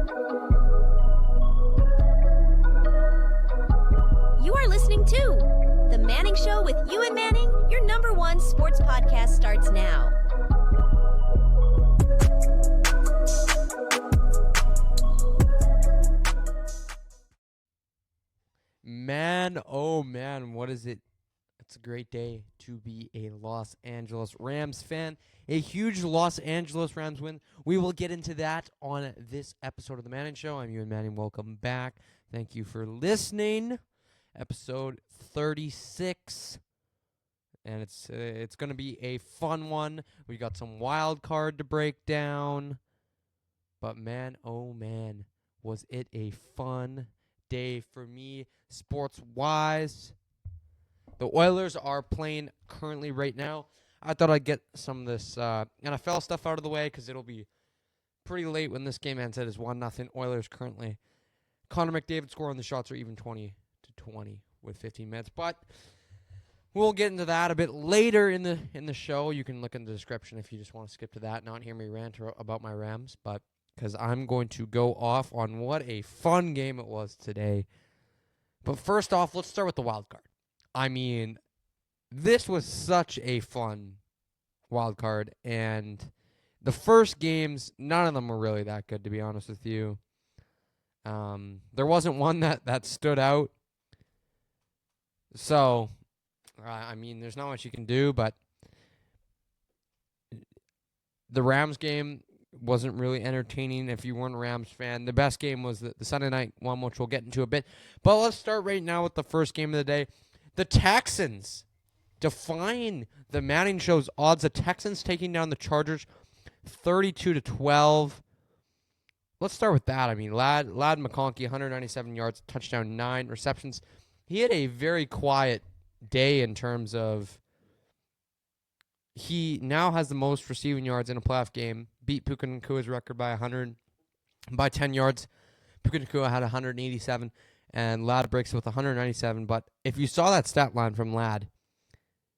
You are listening to The Manning Show with Ewan Manning. Your #1 sports podcast starts now. Man, oh man, what is it? It's a great day to be a Los Angeles Rams fan. A huge Los Angeles Rams win. We will get into that on this episode of The Manning Show. I'm Ewan Manning. Welcome back. Thank you for listening. Episode 36. And it's going to be a fun one. We got some wild card to break down. But man, oh man, was it a fun day for me sports-wise. The Oilers are playing currently right now. I thought I'd get some of this NFL stuff out of the way because it'll be pretty late when this game ends. It is 1-0 Oilers currently. Connor McDavid scoring the shots are even 20-20 with 15 minutes. But we'll get into that a bit later in the show. You can look in the description if you just want to skip to that, not hear me rant about my Rams. But because I'm going to go off on what a fun game it was today. But first off, let's start with the wild card. I mean, this was such a fun wild card, and the first games, none of them were really that good, to be honest with you. There wasn't one that stood out. So, I mean, there's not much you can do, but the Rams game wasn't really entertaining if you weren't a Rams fan. The best game was the Sunday night one, which we'll get into a bit. But let's start right now with the first game of the day. The Texans defying the Manning Show's odds. The Texans taking down the Chargers 32-12. Let's start with that. I mean, Ladd McConkey, 197 yards, touchdown, 9 receptions. He had a very quiet day in terms of he now has the most receiving yards in a playoff game. Beat Puka Nacua's record by 10 yards. Puka Nacua had 187, and Ladd breaks with 197. But if you saw that stat line from Ladd,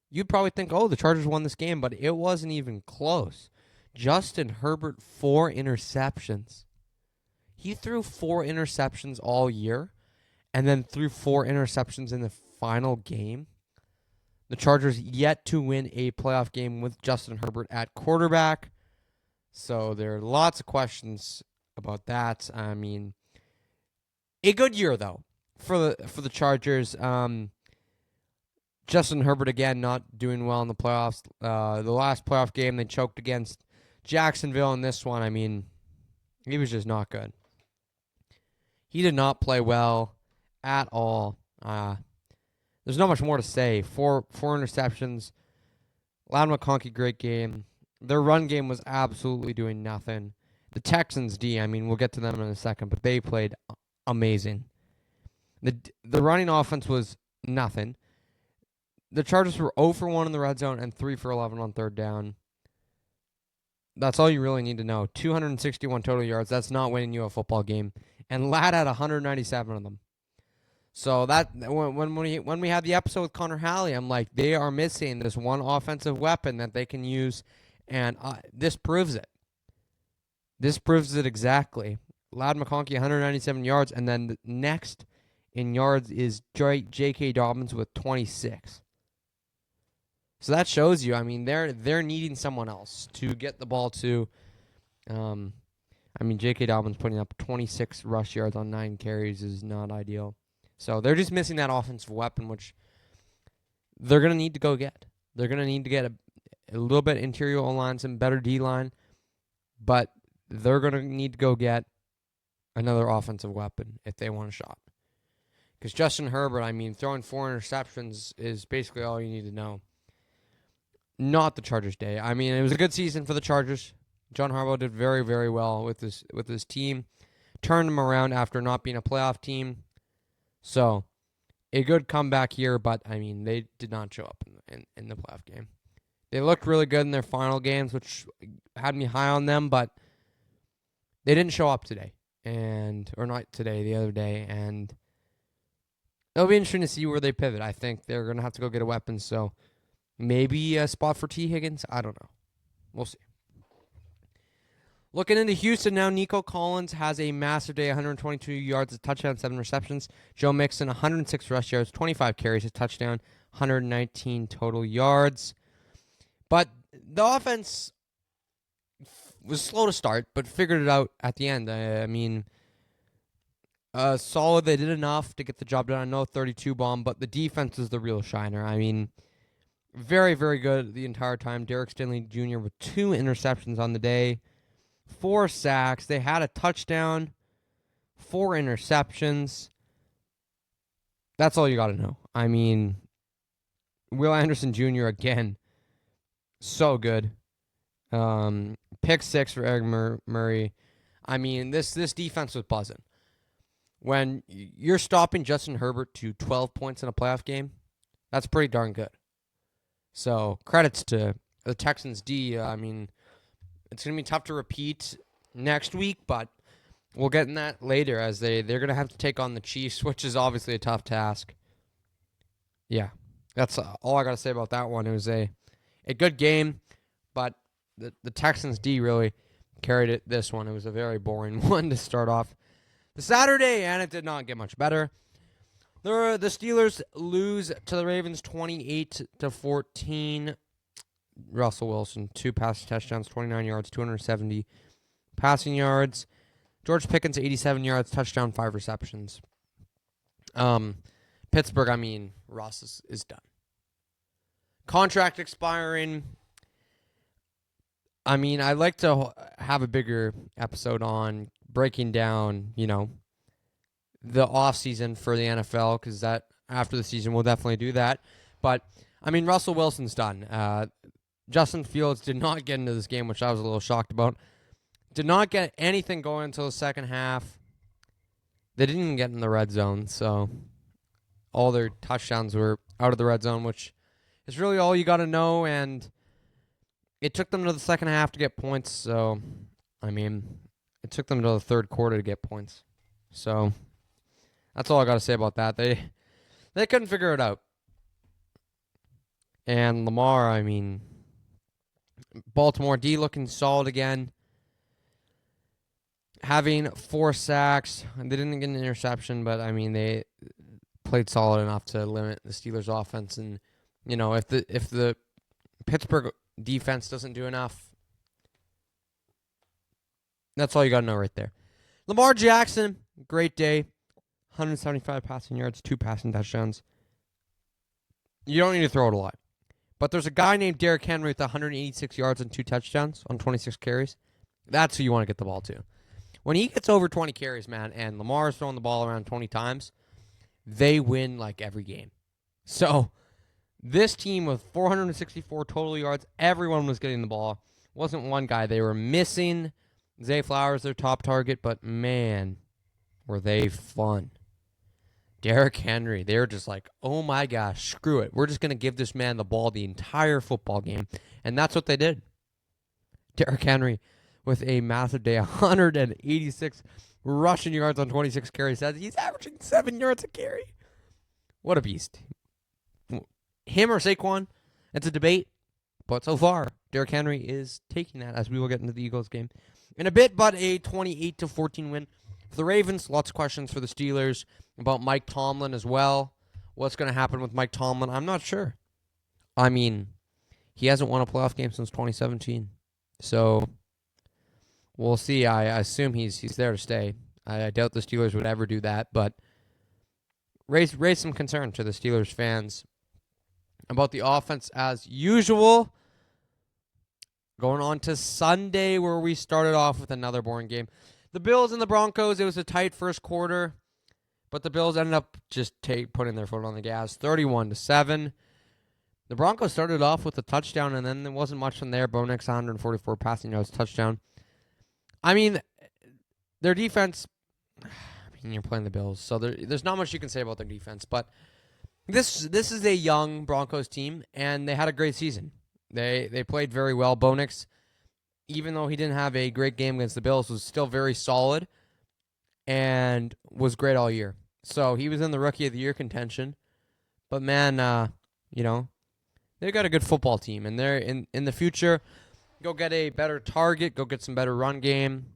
you'd probably think, oh, the Chargers won this game, but it wasn't even close. Justin Herbert, 4 interceptions. He threw 4 interceptions all year, and then threw 4 interceptions in the final game. The Chargers yet to win a playoff game with Justin Herbert at quarterback. So there are lots of questions about that. I mean, a good year though for the Chargers. Justin Herbert again not doing well in the playoffs. The last playoff game they choked against Jacksonville. In this one, I mean, he was just not good. He did not play well at all. There's not much more to say. 4 interceptions. Ladd McConkey, great game. Their run game was absolutely doing nothing. The Texans D, I mean, we'll get to them in a second, but they played amazing. The running offense was nothing. The Chargers were 0 for 1 in the red zone and 3 for 11 on third down. That's all you really need to know. 261 total yards. That's not winning you a football game. And Ladd had 197 of them. So that when we had the episode with Connor Halley, I'm like, they are missing this one offensive weapon that they can use, and this proves it. This proves it exactly. Ladd McConkey, 197 yards, and then the next in yards is J.K. Dobbins with 26. So that shows you, I mean, they're needing someone else to get the ball to. I mean, J.K. Dobbins putting up 26 rush yards on 9 carries is not ideal. So they're just missing that offensive weapon, which they're going to need to go get. They're going to need to get a little bit interior O-line, some better D-line, but they're going to need to go get another offensive weapon if they want a shot. Because Justin Herbert, I mean, throwing 4 interceptions is basically all you need to know. Not the Chargers' day. I mean, it was a good season for the Chargers. John Harbaugh did very, very well with his team. Turned them around after not being a playoff team. So, a good comeback here, but, I mean, they did not show up in the playoff game. They looked really good in their final games, which had me high on them, but they didn't show up today. Or not today, the other day, and it'll be interesting to see where they pivot. I think they're going to have to go get a weapon, so maybe a spot for T. Higgins. I don't know. We'll see. Looking into Houston now, Nico Collins has a massive day, 122 yards, a touchdown, 7 receptions. Joe Mixon, 106 rush yards, 25 carries, a touchdown, 119 total yards. But the offense was slow to start, but figured it out at the end. I mean, solid. They did enough to get the job done. I know 32 bomb, but the defense is the real shiner. I mean, very, very good the entire time. Derek Stingley Jr. with 2 interceptions on the day, 4 sacks. They had a touchdown, 4 interceptions. That's all you got to know. I mean, Will Anderson Jr. again, so good. Pick 6 for Eric Murray. I mean, this defense was buzzing. When you're stopping Justin Herbert to 12 points in a playoff game, that's pretty darn good. So credits to the Texans D. I mean, it's going to be tough to repeat next week, but we'll get in that later as they're going to have to take on the Chiefs, which is obviously a tough task. Yeah, that's all I got to say about that one. It was a good game, but the Texans D really carried it this one. It was a very boring one to start off the Saturday, and it did not get much better. The Steelers lose to the Ravens 28-14. Russell Wilson, 2 passing touchdowns, 29 yards, 270 passing yards. George Pickens, 87 yards, touchdown, 5 receptions. Pittsburgh, I mean, Ross is done. Contract expiring. I mean, I'd like to have a bigger episode on breaking down, the offseason for the NFL, because that after the season we'll definitely do that. But, I mean, Russell Wilson's done. Justin Fields did not get into this game, which I was a little shocked about. Did not get anything going until the second half. They didn't even get in the red zone, so all their touchdowns were out of the red zone, which is really all you got to know, and it took them to the second half to get points, so, I mean, it took them to the third quarter to get points. So, that's all I got to say about that. They couldn't figure it out. And Lamar, I mean, Baltimore D looking solid again. Having 4 sacks. They didn't get an interception, but, I mean, they played solid enough to limit the Steelers' offense. And, if the Pittsburgh defense doesn't do enough, that's all you got to know right there. Lamar Jackson, great day. 175 passing yards, 2 passing touchdowns. You don't need to throw it a lot. But there's a guy named Derrick Henry with 186 yards and 2 touchdowns on 26 carries. That's who you want to get the ball to. When he gets over 20 carries, man, and Lamar's throwing the ball around 20 times, they win like every game. So this team with 464 total yards, everyone was getting the ball. Wasn't one guy. They were missing Zay Flowers, their top target, but man, were they fun. Derrick Henry, they were just like, oh my gosh, screw it. We're just going to give this man the ball the entire football game. And that's what they did. Derrick Henry with a massive day, 186 rushing yards on 26 carries. He's averaging 7 yards a carry. What a beast. Him or Saquon, it's a debate. But so far, Derrick Henry is taking that as we will get into the Eagles game in a bit, but a 28-14 win for the Ravens. Lots of questions for the Steelers about Mike Tomlin as well. What's going to happen with Mike Tomlin? I'm not sure. I mean, he hasn't won a playoff game since 2017. So we'll see. I assume he's there to stay. I doubt the Steelers would ever do that, but raise some concern to the Steelers fans about the offense as usual. Going on to Sunday, where we started off with another boring game. The Bills and the Broncos, it was a tight first quarter, but the Bills ended up just putting their foot on the gas, 31-7. The Broncos started off with a touchdown, and then there wasn't much from there. Bo Nix, 144 passing yards, touchdown. I mean, their defense, you're playing the Bills, so there's not much you can say about their defense, but this is a young Broncos team, and they had a great season. They played very well. Bo Nix, even though he didn't have a great game against the Bills, was still very solid and was great all year. So he was in the Rookie of the Year contention. But, man, they've got a good football team. And they're in the future, go get a better target, go get some better run game,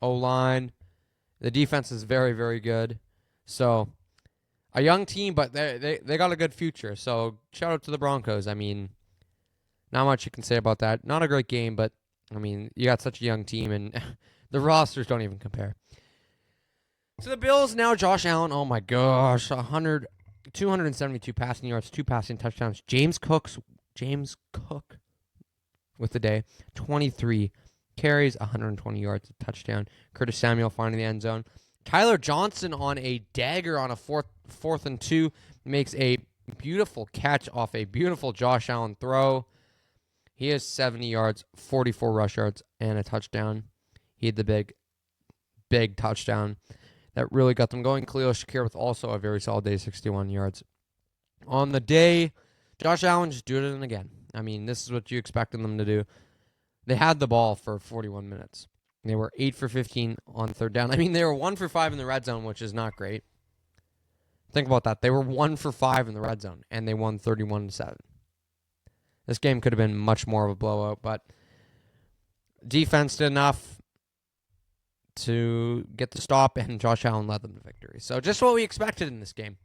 O-line. The defense is very, very good. So, a young team, but they got a good future. So, shout out to the Broncos. I mean, not much you can say about that. Not a great game, but, I mean, you got such a young team, and the rosters don't even compare. So, the Bills now, Josh Allen, oh my gosh, 272 passing yards, 2 passing touchdowns. James Cook with the day, 23 carries, 120 yards, a touchdown. Curtis Samuel finding the end zone. Tyler Johnson on a dagger on a fourth and 2 makes a beautiful catch off a beautiful Josh Allen throw. He has 70 yards, 44 rush yards, and a touchdown. He had the big touchdown that really got them going. Khalil Shakir with also a very solid day, 61 yards. On the day, Josh Allen just did it again. I mean, this is what you expected them to do. They had the ball for 41 minutes. They were 8 for 15 on third down. I mean, they were 1 for 5 in the red zone, which is not great. Think about that. They were 1 for 5 in the red zone, and they won 31-7. This game could have been much more of a blowout, but defense did enough to get the stop, and Josh Allen led them to victory. So just what we expected in this game.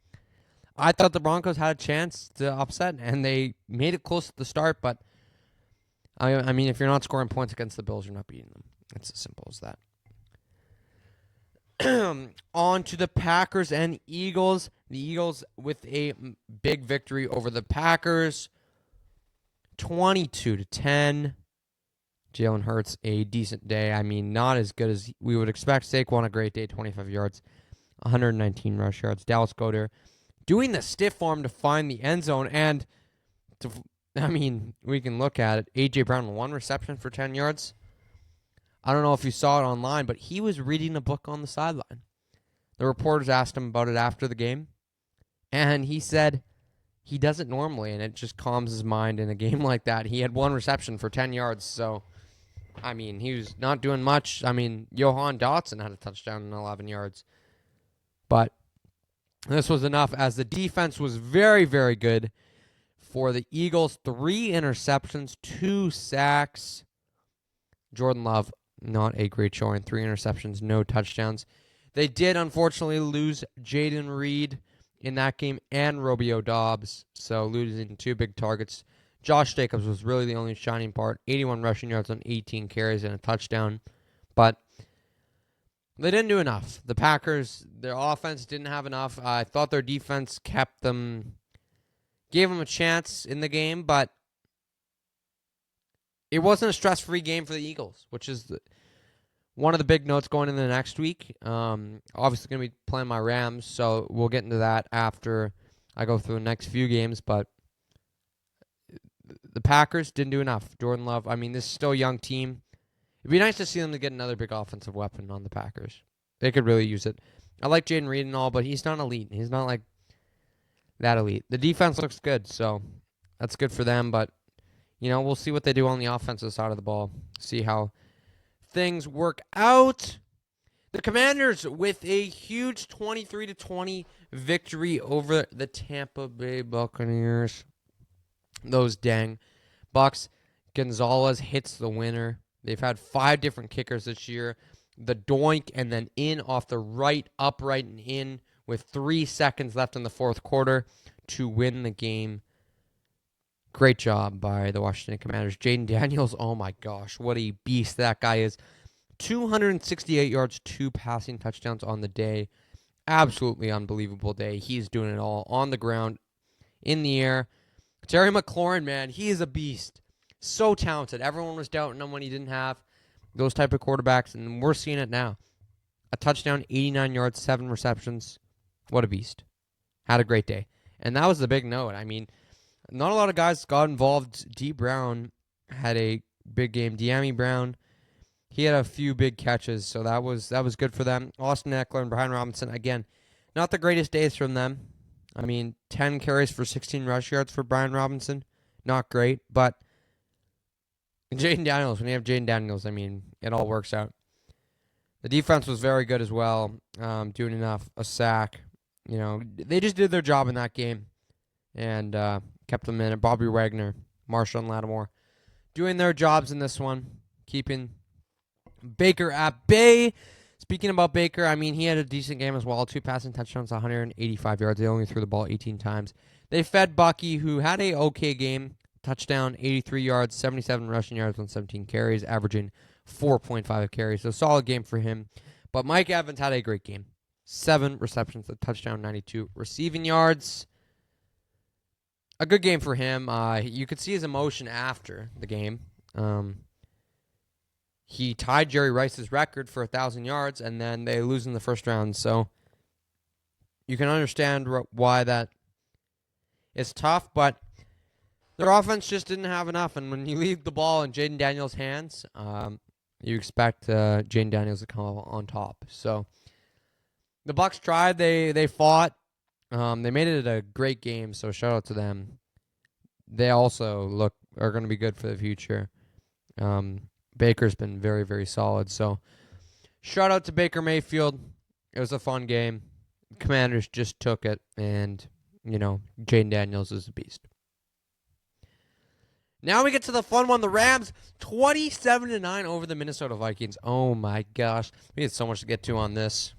I thought the Broncos had a chance to upset, and they made it close at the start, but I mean, if you're not scoring points against the Bills, you're not beating them. It's as simple as that. On to the Packers and Eagles. The Eagles with a big victory over the Packers, 22-10. Jalen Hurts, a decent day. I mean, not as good as we would expect. Saquon, a great day, 25 yards, 119 rush yards. Dallas Goedert doing the stiff arm to find the end zone. And, we can look at it. A.J. Brown, 1 reception for 10 yards. I don't know if you saw it online, but he was reading a book on the sideline. The reporters asked him about it after the game, and he said he does it normally, and it just calms his mind in a game like that. He had 1 reception for 10 yards, so, I mean, he was not doing much. I mean, Johan Dotson had a touchdown and 11 yards, but this was enough as the defense was very, very good for the Eagles. 3 interceptions, 2 sacks. Jordan Love, not a great showing. 3 interceptions, no touchdowns. They did, unfortunately, lose Jaden Reed in that game and Romeo Doubs, so losing 2 big targets. Josh Jacobs was really the only shining part. 81 rushing yards on 18 carries and a touchdown. But they didn't do enough. The Packers, their offense didn't have enough. I thought their defense gave them a chance in the game, but it wasn't a stress-free game for the Eagles, which is one of the big notes going into the next week. Obviously going to be playing my Rams, so we'll get into that after I go through the next few games, but the Packers didn't do enough. Jordan Love, I mean, this is still a young team. It'd be nice to see them to get another big offensive weapon on the Packers. They could really use it. I like Jaden Reed and all, but he's not elite. He's not like that elite. The defense looks good, so that's good for them, but we'll see what they do on the offensive side of the ball. See how things work out. The Commanders with a huge 23-20 victory over the Tampa Bay Buccaneers. Those dang Bucs. Gonzalez hits the winner. They've had 5 different kickers this year. The doink and then in off the right, upright and in with 3 seconds left in the fourth quarter to win the game. Great job by the Washington Commanders. Jaden Daniels, oh my gosh, what a beast that guy is. 268 yards, 2 passing touchdowns on the day. Absolutely unbelievable day. He's doing it all on the ground, in the air. Terry McLaurin, man, he is a beast. So talented. Everyone was doubting him when he didn't have those type of quarterbacks, and we're seeing it now. A touchdown, 89 yards, 7 receptions. What a beast. Had a great day. And that was the big note. I mean, not a lot of guys got involved. D. Brown had a big game. De'Ami Brown, he had a few big catches, so that was good for them. Austin Eckler and Brian Robinson, again, not the greatest days from them. I mean, 10 carries for 16 rush yards for Brian Robinson. Not great, but Jaden Daniels, when you have Jaden Daniels, I mean, it all works out. The defense was very good as well, doing enough, a sack. They just did their job in that game and kept them in it. Bobby Wagner, Marshawn Lattimore, doing their jobs in this one, keeping Baker at bay. Speaking about Baker, I mean, he had a decent game as well. 2 passing touchdowns, 185 yards. They only threw the ball 18 times. They fed Bucky, who had a okay game. Touchdown, 83 yards, 77 rushing yards on 17 carries, averaging 4.5 carries. So solid game for him. But Mike Evans had a great game. 7 receptions, a touchdown, 92 receiving yards. A good game for him. You could see his emotion after the game. He tied Jerry Rice's record for 1,000 yards, and then they lose in the first round. So you can understand why that is tough, but their offense just didn't have enough. And when you leave the ball in Jaden Daniels' hands, you expect Jaden Daniels to come on top. So the Bucs tried. They fought. They made it a great game, so shout out to them. They also are going to be good for the future. Baker's been very, very solid. So shout out to Baker Mayfield. It was a fun game. Commanders just took it, and, Jaden Daniels is a beast. Now we get to the fun one. The Rams, 27-9 over the Minnesota Vikings. Oh, my gosh. We had so much to get to on this.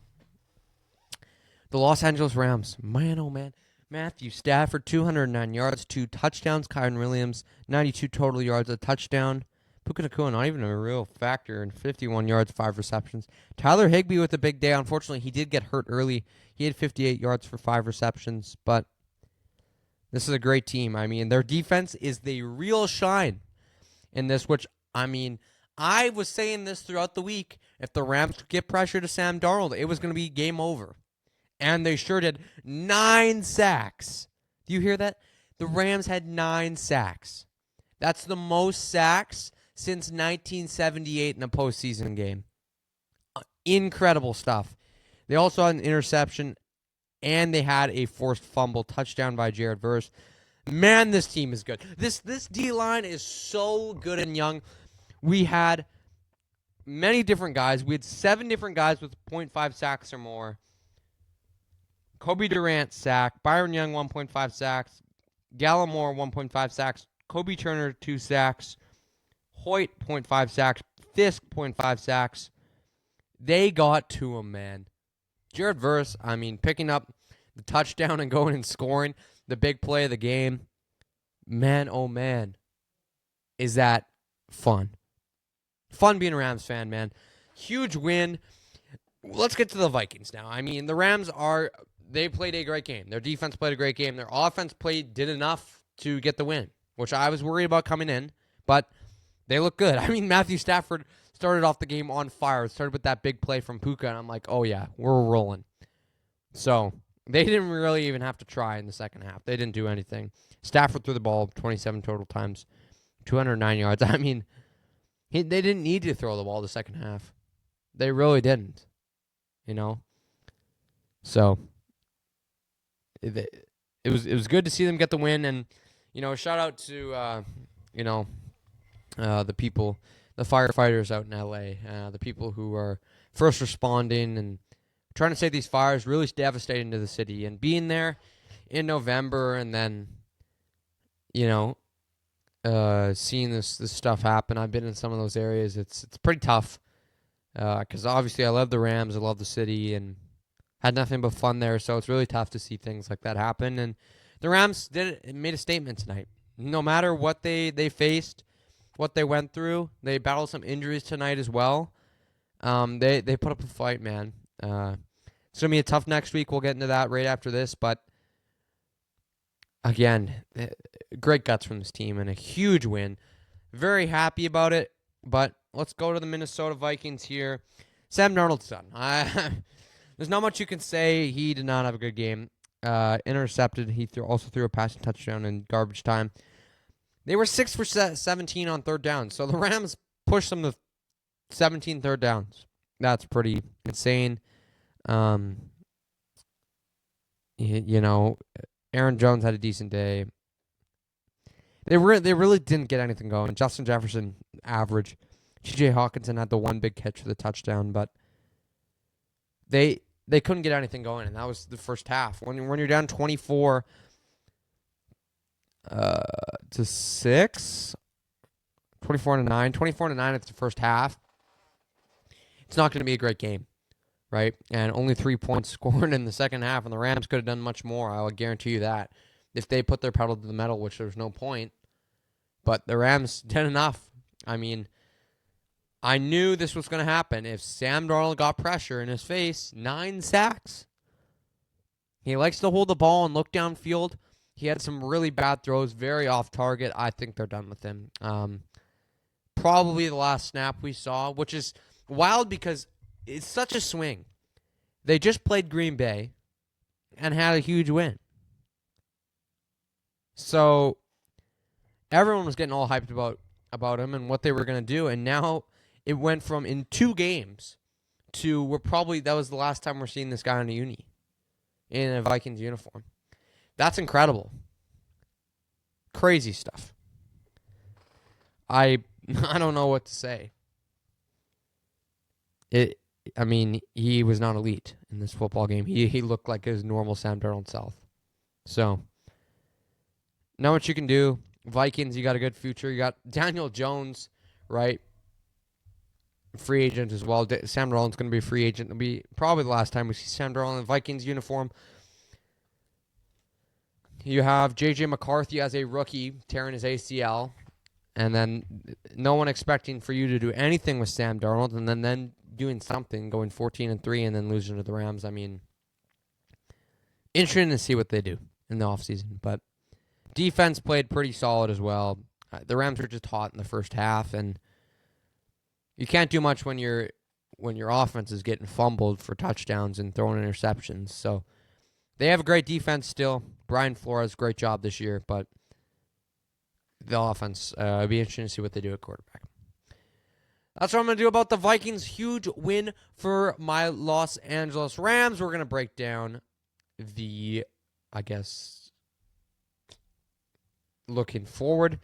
The Los Angeles Rams, man, oh, man. Matthew Stafford, 209 yards, 2 touchdowns. Kyron Williams, 92 total yards, a touchdown. Puka Nacua, not even a real factor, and 51 yards, 5 receptions. Tyler Higbee with a big day. Unfortunately, he did get hurt early. He had 58 yards for 5 receptions, but this is a great team. I mean, their defense is the real shine in this, which, I mean, I was saying this throughout the week. If the Rams could get pressure to Sam Darnold, it was going to be game over. And they sure did. 9 sacks. Do you hear that? The Rams had 9 sacks. That's the most sacks since 1978 in a postseason game. Incredible stuff. They also had an interception, and they had a forced fumble touchdown by Jared Verse. Man, this team is good. This D-line is so good and young. We had many different guys. We had 7 different guys with 0.5 sacks or more. Kobe Durant sack, Byron Young 1.5 sacks, Gallimore 1.5 sacks, Kobe Turner 2 sacks, Hoyt 0.5 sacks, Fisk 0.5 sacks. They got to him, man. Jared Verse, I mean, picking up the touchdown and going and scoring, the big play of the game. Man, oh man, is that fun. Fun being a Rams fan, man. Huge win. Let's get to the Vikings now. I mean, the Rams they played a great game. Their defense played a great game. Their offense did enough to get the win, which I was worried about coming in, but they look good. I mean, Matthew Stafford started off the game on fire. It started with that big play from Puka, and I'm like, oh yeah, we're rolling. So they didn't really even have to try in the second half. They didn't do anything. Stafford threw the ball 27 total times, 209 yards. I mean, they didn't need to throw the ball the second half. They really didn't, So it was good to see them get the win, and shout out to the people, the firefighters out in LA, the people who are first responding and trying to save these fires, really devastating to the city, and being there in November, and then seeing this stuff happen. I've been in some of those areas. It's pretty tough because obviously I love the Rams, I love the city, and had nothing but fun there, so it's really tough to see things like that happen. And the Rams made a statement tonight. No matter what they faced, what they went through, they battled some injuries tonight as well. They put up a fight, man. It's going to be a tough next week. We'll get into that right after this, but again, great guts from this team and a huge win. Very happy about it, but let's go to the Minnesota Vikings here. Sam Darnold's done. There's not much you can say. He did not have a good game. Intercepted. He also threw a passing touchdown in garbage time. They were 6 for 17 on third down. So the Rams pushed them to 17 third downs. That's pretty insane. Aaron Jones had a decent day. They really didn't get anything going. Justin Jefferson, average. T.J. Hawkinson had the one big catch for the touchdown, but they couldn't get anything going, and that was the first half. When you're down 24 to 6, 24-9. 24-9 at the first half. It's not going to be a great game, right? And only 3 points scored in the second half, and the Rams could have done much more. I will guarantee you that. If they put their pedal to the metal, which there's no point. But the Rams did enough. I mean, I knew this was going to happen. If Sam Darnold got pressure in his face, 9 sacks. He likes to hold the ball and look downfield. He had some really bad throws, very off target. I think they're done with him. Probably the last snap we saw, which is wild because it's such a swing. They just played Green Bay and had a huge win. So everyone was getting all hyped about him and what they were going to do, and now it went from in 2 games to that was the last time we're seeing this guy on a uni in a Vikings uniform. That's incredible. Crazy stuff. I don't know what to say. He was not elite in this football game. He looked like his normal Sam Darnold self. So, not what you can do. Vikings, you got a good future. You got Daniel Jones, right? Free agent as well. Sam Darnold's going to be a free agent. It'll be probably the last time we see Sam Darnold in Vikings uniform. You have J.J. McCarthy as a rookie tearing his ACL, and then no one expecting for you to do anything with Sam Darnold, and then doing something, going 14-3, and then losing to the Rams. I mean, interesting to see what they do in the offseason. But defense played pretty solid as well. The Rams were just hot in the first half, and you can't do much when your offense is getting fumbled for touchdowns and throwing interceptions. So they have a great defense still. Brian Flores, great job this year, but the offense, it'll be interesting to see what they do at quarterback. That's what I'm going to do about the Vikings' huge win for my Los Angeles Rams. We're going to break down looking forward.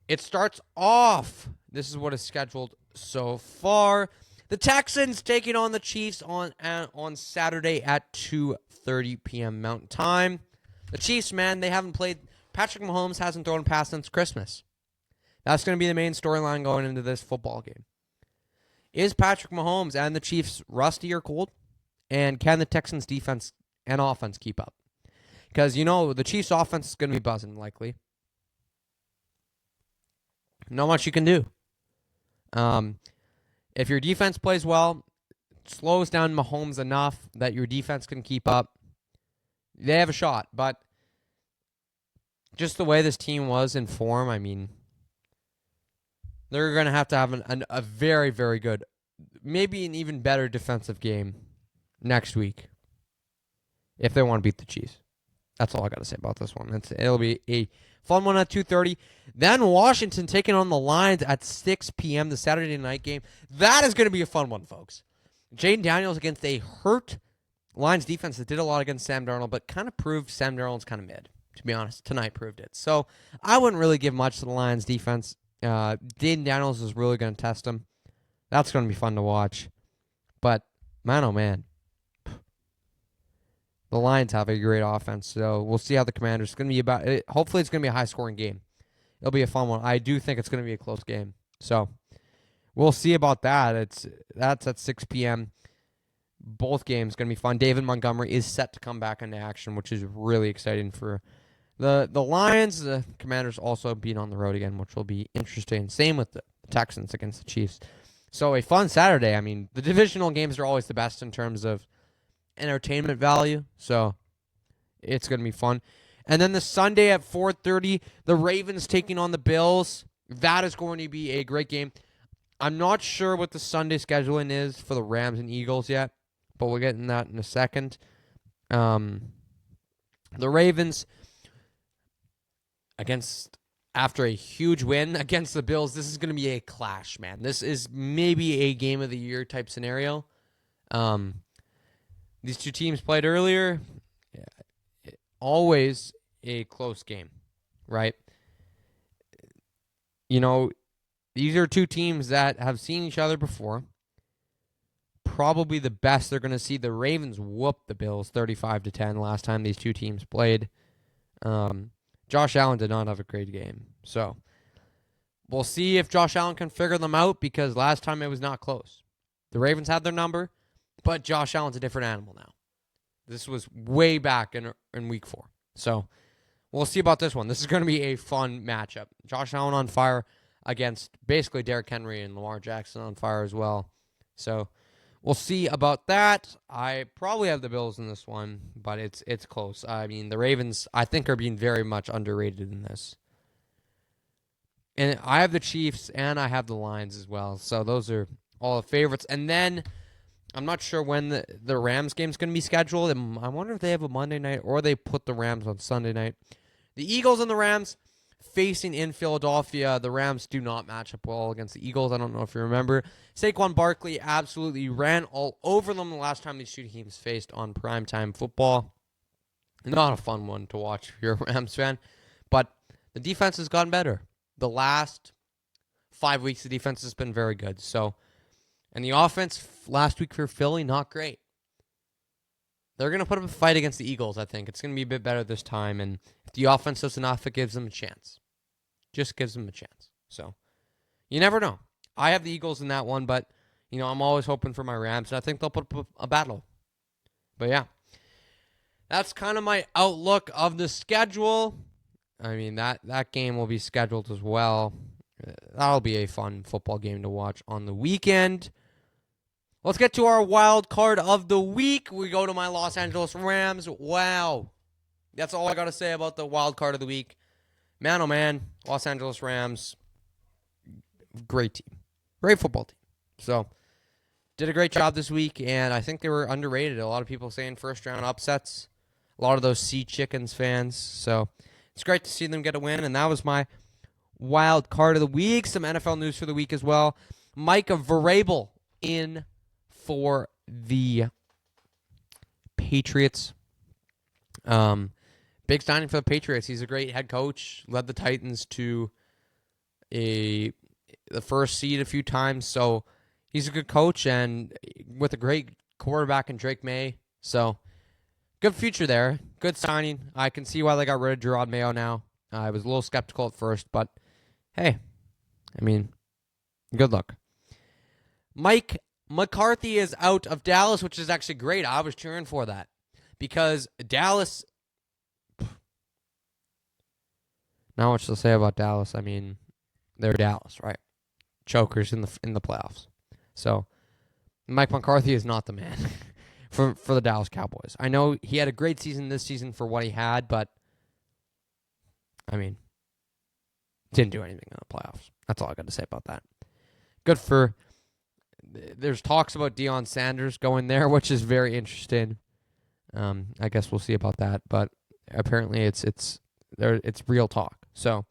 It starts off, this is what is scheduled so far. The Texans taking on the Chiefs on Saturday at 2:30 p.m. Mountain Time. The Chiefs, man, they haven't played. Patrick Mahomes hasn't thrown a pass since Christmas. That's going to be the main storyline going into this football game. Is Patrick Mahomes and the Chiefs rusty or cold? And can the Texans' defense and offense keep up? Because, the Chiefs' offense is going to be buzzing, likely. Not much you can do. If your defense plays well, slows down Mahomes enough that your defense can keep up, they have a shot. But just the way this team was in form, I mean, they're going to have a very, very good, maybe an even better defensive game next week if they want to beat the Chiefs. That's all I got to say about this one. It'll be a fun one at 2:30. Then Washington taking on the Lions at 6 p.m., the Saturday night game. That is going to be a fun one, folks. Jaden Daniels against a hurt Lions defense that did a lot against Sam Darnold, but kind of proved Sam Darnold's kind of mid, to be honest. Tonight proved it. So I wouldn't really give much to the Lions defense. Jaden Daniels is really going to test them. That's going to be fun to watch. But, man, oh, man. The Lions have a great offense, so we'll see how the Commanders. It's going to be hopefully it's going to be a high-scoring game. It'll be a fun one. I do think it's going to be a close game. So we'll see about that. That's at 6 p.m. Both games going to be fun. David Montgomery is set to come back into action, which is really exciting for the Lions. The Commanders also being on the road again, which will be interesting. Same with the Texans against the Chiefs. So a fun Saturday. I mean, the divisional games are always the best in terms of entertainment value, so it's going to be fun. And then the Sunday at 4:30, the Ravens taking on the Bills. That is going to be a great game. I'm not sure what the Sunday scheduling is for the Rams and Eagles yet, but we'll get in that in a second. The Ravens, after a huge win against the Bills, this is going to be a clash, man. This is maybe a game of the year type scenario. These two teams played earlier. Yeah, always a close game, right? These are two teams that have seen each other before. Probably the best they're going to see. The Ravens whooped the Bills 35-10 last time these two teams played. Josh Allen did not have a great game. So we'll see if Josh Allen can figure them out because last time it was not close. The Ravens had their number, but Josh Allen's a different animal now. This was way back in week 4. So we'll see about this one. This is going to be a fun matchup. Josh Allen on fire against basically Derrick Henry and Lamar Jackson on fire as well. So we'll see about that. I probably have the Bills in this one, but it's close. I mean, the Ravens, I think, are being very much underrated in this. And I have the Chiefs, and I have the Lions as well. So those are all the favorites. And then I'm not sure when the Rams game's going to be scheduled. And I wonder if they have a Monday night or they put the Rams on Sunday night. The Eagles and the Rams facing in Philadelphia. The Rams do not match up well against the Eagles. I don't know if you remember. Saquon Barkley absolutely ran all over them the last time these two teams faced on primetime football. Not a fun one to watch if you're a Rams fan. But the defense has gotten better. The last 5 weeks, the defense has been very good. So, and the offense last week for Philly, not great. They're going to put up a fight against the Eagles, I think. It's going to be a bit better this time. And if the offense does enough, it gives them a chance. Just gives them a chance. So, you never know. I have the Eagles in that one, but, I'm always hoping for my Rams. And I think they'll put up a battle. But, yeah. That's kind of my outlook of the schedule. I mean, that game will be scheduled as well. That'll be a fun football game to watch on the weekend. Let's get to our wild card of the week. We go to my Los Angeles Rams. Wow. That's all I got to say about the wild card of the week. Man, oh man, Los Angeles Rams, great team. Great football team. So, did a great job this week, and I think they were underrated. A lot of people saying first-round upsets. A lot of those Sea Chickens fans. So, it's great to see them get a win, and that was my wild card of the week. Some NFL news for the week as well. Micah Vrabel in for the Patriots. Big signing for the Patriots. He's a great head coach. Led the Titans to the first seed a few times. So he's a good coach and with a great quarterback in Drake May. So good future there. Good signing. I can see why they got rid of Gerard Mayo now. I was a little skeptical at first, but hey, I mean, good luck. Mike McCarthy is out of Dallas, which is actually great. I was cheering for that because Dallas, not much to say about Dallas. I mean, they're Dallas, right? Chokers in the playoffs. So Mike McCarthy is not the man for the Dallas Cowboys. I know he had a great season this season for what he had, but I mean, didn't do anything in the playoffs. That's all I got to say about that. There's talks about Deion Sanders going there, which is very interesting. I guess we'll see about that, but apparently it's real talk. So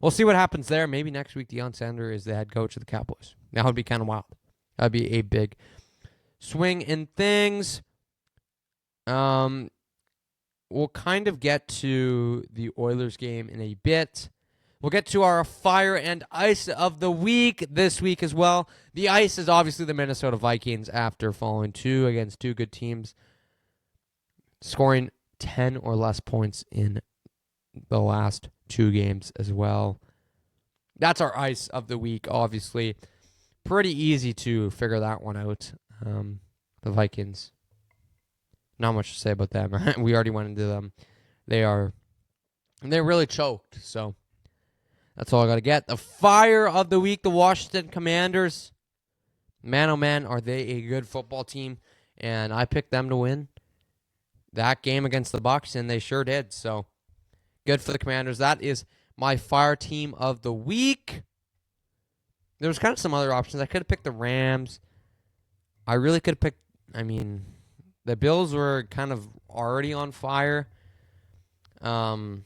we'll see what happens there. Maybe next week Deion Sanders is the head coach of the Cowboys. That would be kind of wild. That would be a big swing in things. We'll kind of get to the Oilers game in a bit. We'll get to our fire and ice of the week this week as well. The ice is obviously the Minnesota Vikings after falling 2 against 2 good teams, scoring 10 or less points in the last 2 games as well. That's our ice of the week, obviously. Pretty easy to figure that one out. The Vikings, not much to say about them. We already went into them. They're really choked, so that's all I got to get. The fire of the week, the Washington Commanders. Man, oh man, are they a good football team. And I picked them to win that game against the Bucs, and they sure did. So good for the Commanders. That is my fire team of the week. There was kind of some other options. I could have picked the Rams. I really could have picked, the Bills were kind of already on fire. I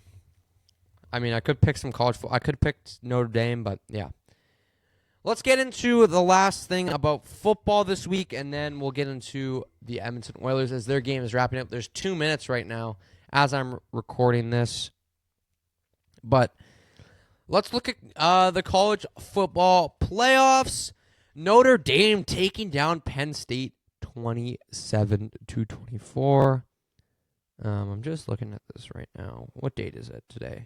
could pick some college football. I could have picked Notre Dame, but yeah. Let's get into the last thing about football this week, and then we'll get into the Edmonton Oilers as their game is wrapping up. There's 2 minutes right now as I'm recording this. But let's look at the college football playoffs. Notre Dame taking down Penn State 27-24. I'm just looking at this right now. What date is it today?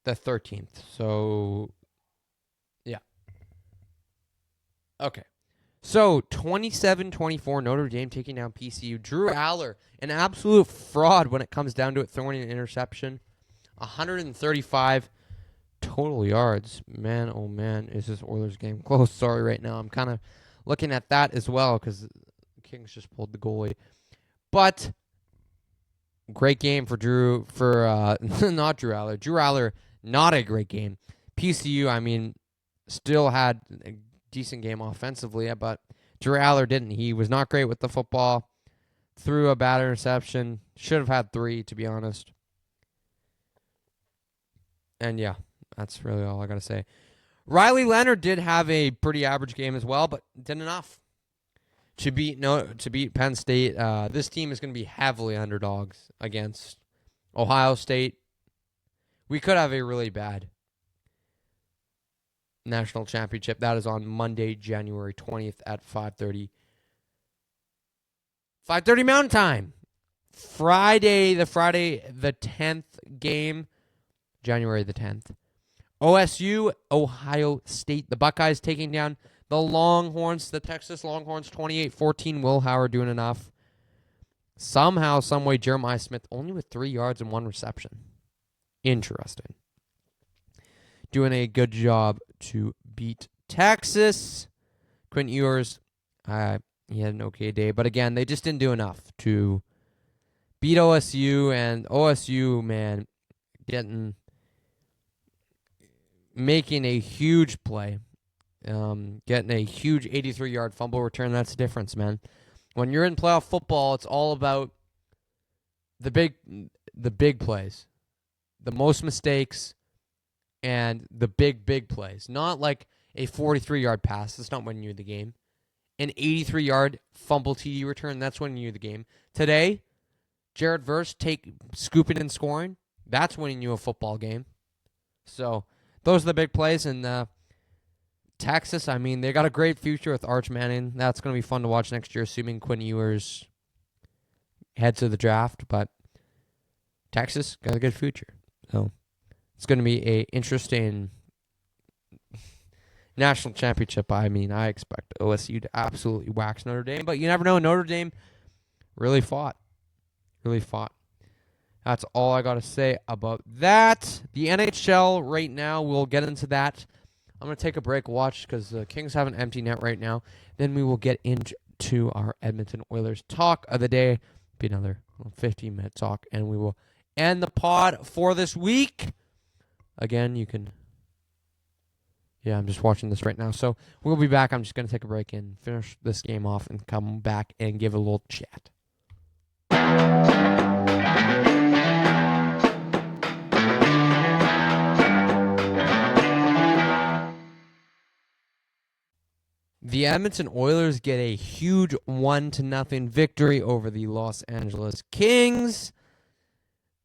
the 13th. So, yeah. Okay. So, 27-24, Notre Dame taking down PCU. Drew Aller, an absolute fraud when it comes down to it, throwing an interception. 135 total yards. Man, oh man, is this Oilers game close? Sorry, right now. I'm kind of looking at that as well because the Kings just pulled the goalie. But great game for not Drew Aller. Drew Aller, not a great game. PCU, I mean, still had a decent game offensively, but Drew Aller didn't. He was not great with the football. Threw a bad interception. Should have had 3, to be honest. And yeah, that's really all I got to say. Riley Leonard did have a pretty average game as well, but did enough to beat Penn State. This team is going to be heavily underdogs against Ohio State. We could have a really bad national championship. That is on Monday, January 20th at 5:30. 5:30 Mountain Time. Friday the 10th game, January the 10th. OSU, Ohio State. The Buckeyes taking down the Longhorns, the Texas Longhorns, 28-14. Will Howard doing enough. Somehow, someway, Jeremiah Smith only with 3 yards and 1 reception. Interesting. Doing a good job to beat Texas. Quentin Ewers, he had an okay day. But again, they just didn't do enough to beat OSU. And OSU, man, making a huge play. Getting a huge 83-yard fumble return. That's the difference, man. When you're in playoff football, it's all about the big plays. The most mistakes and the big plays. Not like a 43-yard pass. That's not winning you the game. An 83-yard fumble TD return. That's winning you the game. Today, Jared Verse scooping and scoring. That's winning you a football game. So those are the big plays. And Texas, I mean, they got a great future with Arch Manning. That's going to be fun to watch next year, assuming Quinn Ewers heads to the draft. But Texas got a good future. So it's going to be a interesting national championship. I mean, I expect OSU to absolutely wax Notre Dame. But you never know. Notre Dame really fought. Really fought. That's all I got to say about that. The NHL right now, we'll get into that. I'm going to take a break, watch, because the Kings have an empty net right now. Then we will get into our Edmonton Oilers talk of the day. Be another 15-minute talk, and we will end the pod for this week. Again, you can... Yeah, I'm just watching this right now. So we'll be back. I'm just going to take a break and finish this game off and come back and give a little chat. The Edmonton Oilers get a huge 1-0 victory over the Los Angeles Kings.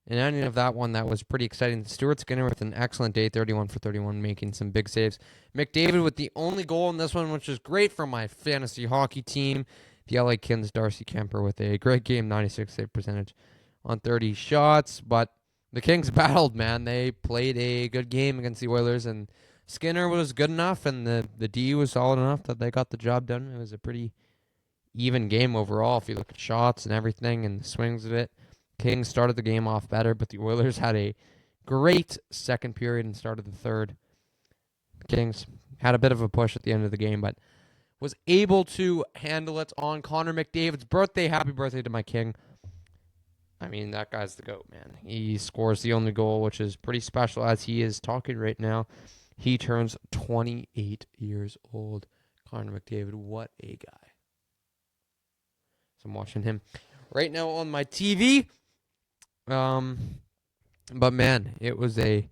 And ending of that one, that was pretty exciting. Stuart Skinner with an excellent day, 31 for 31, making some big saves. McDavid with the only goal in this one, which is great for my fantasy hockey team. The LA Kings, Darcy Kemper with a great game, 96 save percentage on 30 shots. But the Kings battled, man. They played a good game against the Oilers, and Skinner was good enough, and the D was solid enough that they got the job done. It was a pretty even game overall if you look at shots and everything and the swings of it. Kings started the game off better, but the Oilers had a great second period and started the third. Kings had a bit of a push at the end of the game, but was able to handle it on Connor McDavid's birthday. Happy birthday to my King. I mean, that guy's the GOAT, man. He scores the only goal, which is pretty special as he is talking right now. He turns 28 years old. Connor McDavid, what a guy. So I'm watching him right now on my TV. But man, it was a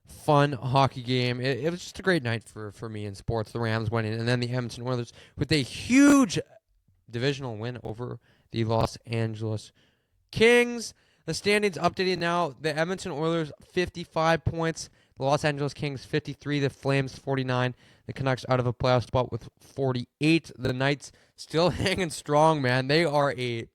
fun hockey game. It was just a great night for me in sports. The Rams winning, and then the Edmonton Oilers with a huge divisional win over the Los Angeles Kings. The standings updated now. The Edmonton Oilers, 55 points. The Los Angeles Kings, 53. The Flames, 49. The Canucks out of a playoff spot with 48. The Knights still hanging strong, man. They are the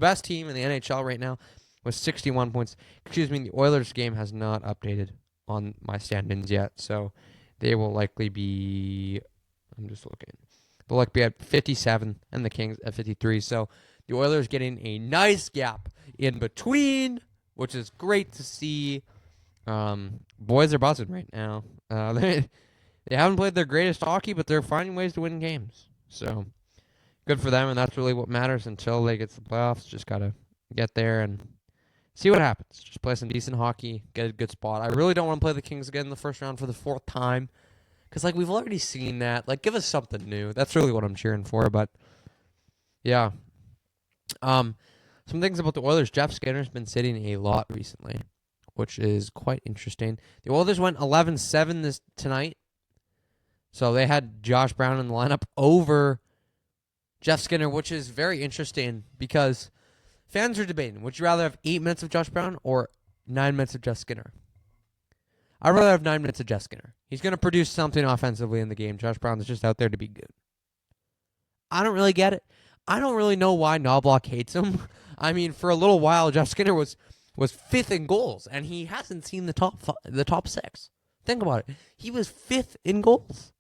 best team in the NHL right now with 61 points. Excuse me, the Oilers game has not updated on my stand-ins yet, so they will likely be. I'm just looking. They'll likely be at 57 and the Kings at 53. So the Oilers getting a nice gap in between, which is great to see. Boys are buzzing right now. They haven't played their greatest hockey, but they're finding ways to win games. So good for them, and that's really what matters until they get to the playoffs. Just got to get there and see what happens. Just play some decent hockey, get a good spot. I really don't want to play the Kings again in the first round for the 4th time because, like, we've already seen that. Like, give us something new. That's really what I'm cheering for, but yeah. Some things about the Oilers. Jeff Skinner's been sitting a lot recently, which is quite interesting. The Oilers went 11-7 tonight. So they had Josh Brown in the lineup over Jeff Skinner, which is very interesting because fans are debating, would you rather have 8 minutes of Josh Brown or 9 minutes of Jeff Skinner? I'd rather have 9 minutes of Jeff Skinner. He's going to produce something offensively in the game. Josh Brown is just out there to be good. I don't really get it. I don't really know why Knobloch hates him. I mean, for a little while, Jeff Skinner was 5th in goals, and he hasn't seen the top 6. Think about it. He was 5th in goals.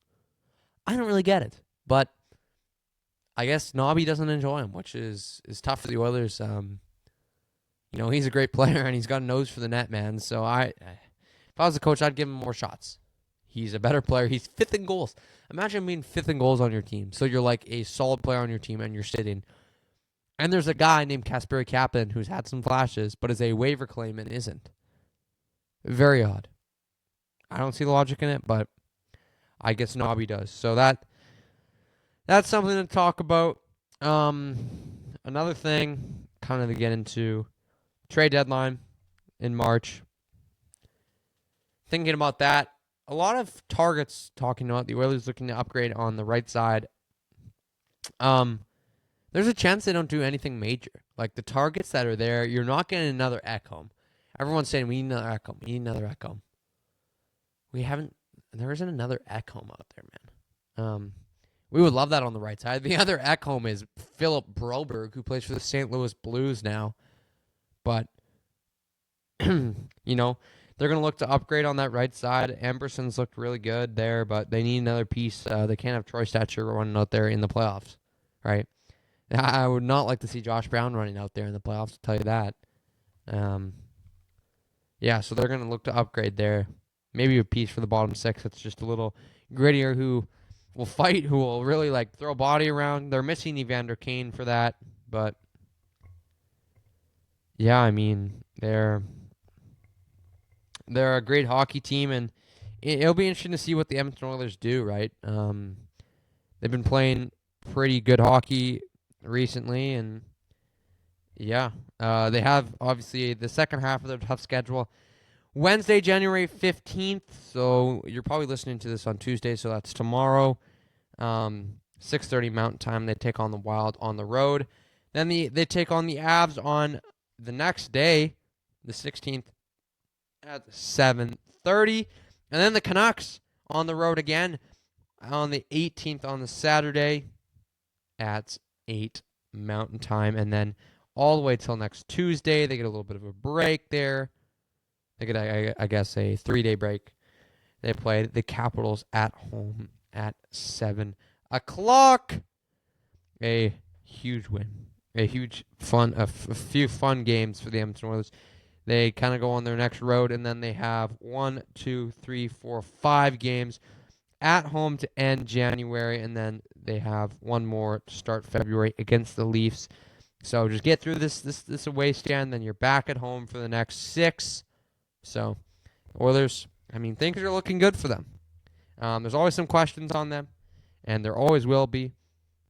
I don't really get it, but I guess Nobby doesn't enjoy him, which is tough for the Oilers. He's a great player, and he's got a nose for the net, man. So if I was a coach, I'd give him more shots. He's a better player. He's 5th in goals. Imagine being 5th in goals on your team. So you're like a solid player on your team, and you're sitting. And there's a guy named Kasperi Kapanen who's had some flashes, but is a waiver claim and isn't. Very odd. I don't see the logic in it, but I guess Nobby does. So that's something to talk about. Another thing, kind of to get into, trade deadline in March. Thinking about that, a lot of targets talking about the Oilers looking to upgrade on the right side. There's a chance they don't do anything major. Like the targets that are there, you're not getting another Ekholm. Everyone's saying we need another Ekholm. We need another Ekholm. There isn't another Ekholm out there, man. We would love that on the right side. The other Ekholm is Philip Broberg, who plays for the St. Louis Blues now. But, they're going to look to upgrade on that right side. Amberson's looked really good there, but they need another piece. They can't have Troy Stetcher running out there in the playoffs, right? I would not like to see Josh Brown running out there in the playoffs, to tell you that. So they're going to look to upgrade there. Maybe a piece for the bottom 6 that's just a little grittier, who will fight, who will really throw body around. They're missing Evander Kane for that, but yeah, I mean they're a great hockey team, and it'll be interesting to see what the Edmonton Oilers do. Right? They've been playing pretty good hockey recently, and yeah, they have obviously the second half of their tough schedule. Wednesday, January 15th, so you're probably listening to this on Tuesday, so that's tomorrow, 6:30 Mountain Time. They take on the Wild on the road. Then they take on the Avs on the next day, the 16th, at 7:30. And then the Canucks on the road again on the 18th on the Saturday at 8 Mountain Time. And then all the way till next Tuesday, they get a little bit of a break there. They get, I guess, a 3-day break. They play the Capitals at home at 7 o'clock. A huge win. A few fun games for the Edmonton Oilers. They kind of go on their next road, and then they have 5 games at home to end January, and then they have one more to start February against the Leafs. So just get through this away stand, then you're back at home for the next 6. So, Oilers, I mean, things are looking good for them. There's always some questions on them, and there always will be,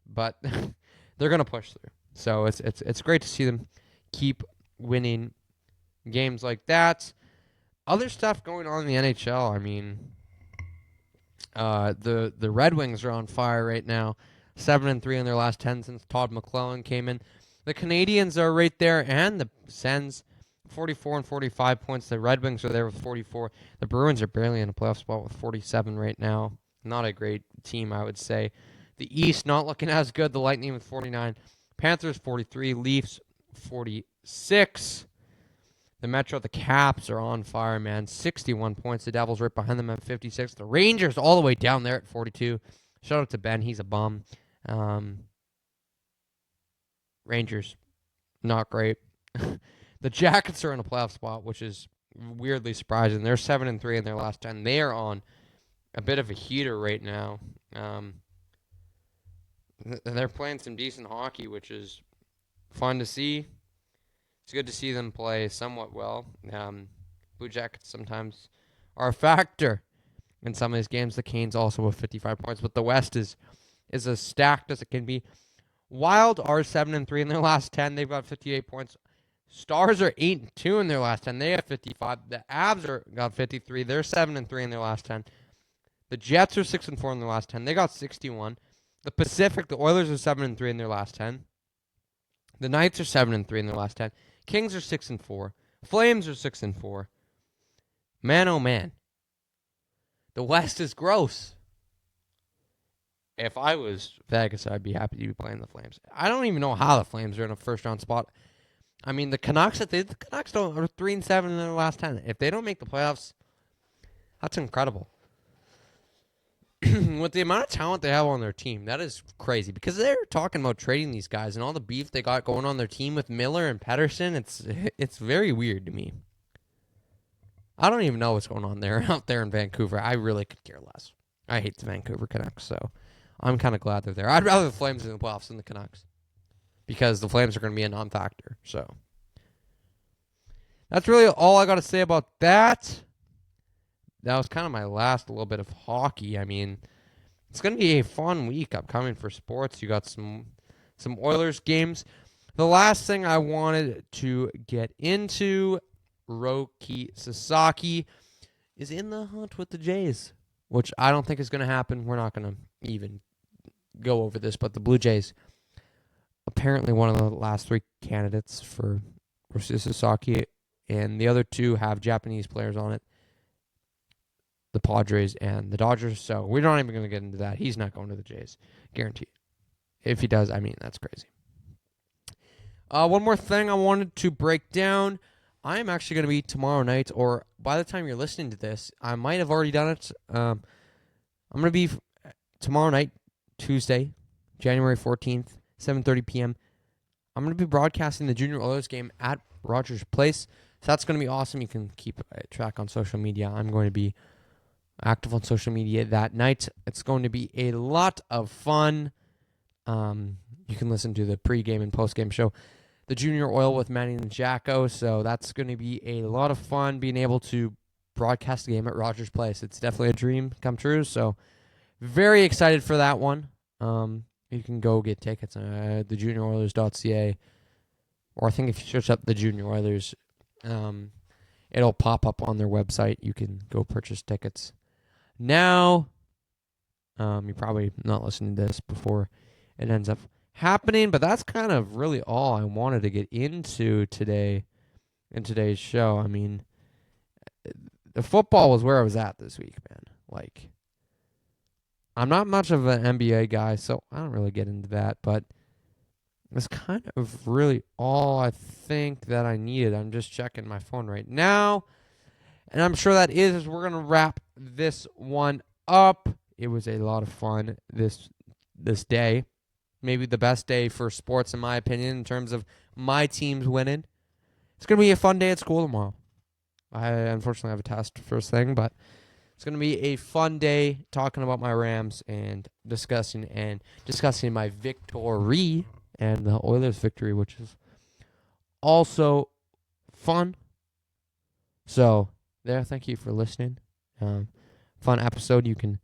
but they're going to push through. So it's great to see them keep winning games like that. Other stuff going on in the NHL. I mean, the Red Wings are on fire right now, 7-3 in their last 10 since Todd McClellan came in. The Canadians are right there, and the Sens. 44 and 45 points. The Red Wings are there with 44. The Bruins are barely in a playoff spot with 47 right now. Not a great team, I would say. The East not looking as good. The Lightning with 49. Panthers 43. Leafs 46. The Metro, the Caps are on fire, man. 61 points. The Devils right behind them at 56. The Rangers all the way down there at 42. Shout out to Ben. He's a bum. Rangers, not great. The Jackets are in a playoff spot, which is weirdly surprising. They're 7-3 in their last 10. They are on a bit of a heater right now. They're playing some decent hockey, which is fun to see. It's good to see them play somewhat well. Blue Jackets sometimes are a factor in some of these games. The Canes also with 55 points, but the West is as stacked as it can be. Wild are 7-3 in their last 10. They've got 58 points. Stars are 8-2 in their last 10. They have 55. The Avs got 53. They're 7-3 in their last 10. The Jets are 6-4 in their last 10. They got 61. The Pacific, the Oilers are 7-3 in their last 10. The Knights are 7-3 in their last 10. Kings are 6-4. Flames are 6-4. Man, oh man. The West is gross. If I was Vegas, I'd be happy to be playing the Flames. I don't even know how the Flames are in a first-round spot. I mean, the Canucks, are 3-7 in their last 10. If they don't make the playoffs, that's incredible. With the amount of talent they have on their team, that is crazy. Because they're talking about trading these guys and all the beef they got going on their team with Miller and Pettersson. It's very weird to me. I don't even know what's going on there out there in Vancouver. I really could care less. I hate the Vancouver Canucks, so I'm kind of glad they're there. I'd rather the Flames in the playoffs than the Canucks. Because the Flames are going to be a non-factor. So that's really all I got to say about that. That was kind of my last little bit of hockey. I mean, it's going to be a fun week upcoming for sports. You got some Oilers games. The last thing I wanted to get into, Roki Sasaki is in the hunt with the Jays, which I don't think is going to happen. We're not going to even go over this, but the Blue Jays, apparently one of the last three candidates for Sasaki, and the other two have Japanese players on it. The Padres and the Dodgers, so we're not even going to get into that. He's not going to the Jays, guaranteed. If he does, I mean, that's crazy. One more thing I wanted to break down. I am actually going to be tomorrow night, or by the time you're listening to this, I might have already done it. I'm going to be tomorrow night, Tuesday, January 14th, 7:30 p.m. I'm going to be broadcasting the Junior Oilers game at Rogers Place, so that's going to be awesome. You can keep track on social media. I'm going to be active on social media that night. It's going to be a lot of fun. You can listen to the pregame and postgame show, the Junior Oil with Manny and Jacko. So that's going to be a lot of fun being able to broadcast the game at Rogers Place. It's definitely a dream come true. So very excited for that one. You can go get tickets at thejunioroilers.ca, or I think if you search up the Junior Oilers, it'll pop up on their website. You can go purchase tickets. Now, you're probably not listening to this before it ends up happening, but that's kind of really all I wanted to get into today in today's show. I mean, the football was where I was at this week, man. Like, I'm not much of an NBA guy, so I don't really get into that, but it's kind of really all I think that I needed. I'm just checking my phone right now, and I'm sure that is we're going to wrap this one up. It was a lot of fun this day. Maybe the best day for sports, in my opinion, in terms of my teams winning. It's going to be a fun day at school tomorrow. I unfortunately have a test first thing, but it's going to be a fun day talking about my Rams and discussing my victory and the Oilers' victory, which is also fun. So, there, thank you for listening. Fun episode. You can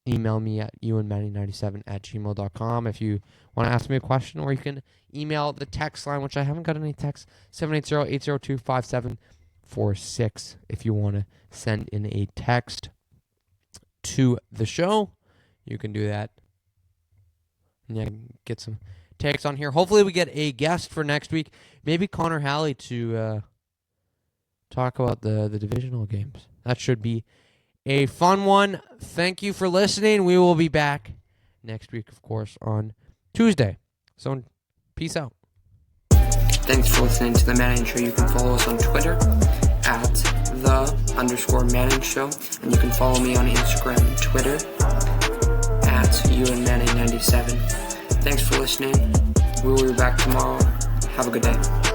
email me at ewanmanny97@gmail.com if you want to ask me a question, or you can email the text line, which I haven't got any text, 780-802-5746 if you want to send in a text to the show. You can do that. And yeah, get some takes on here. Hopefully we get a guest for next week. Maybe Connor Halley to talk about the divisional games. That should be a fun one. Thank you for listening. We will be back next week, of course, on Tuesday. So, peace out. Thanks for listening to The Manning Show. You can follow us on Twitter at @the_Manning Show, and you can follow me on Instagram and Twitter at EwanManning97. Thanks for listening. We will be back tomorrow. Have a good day.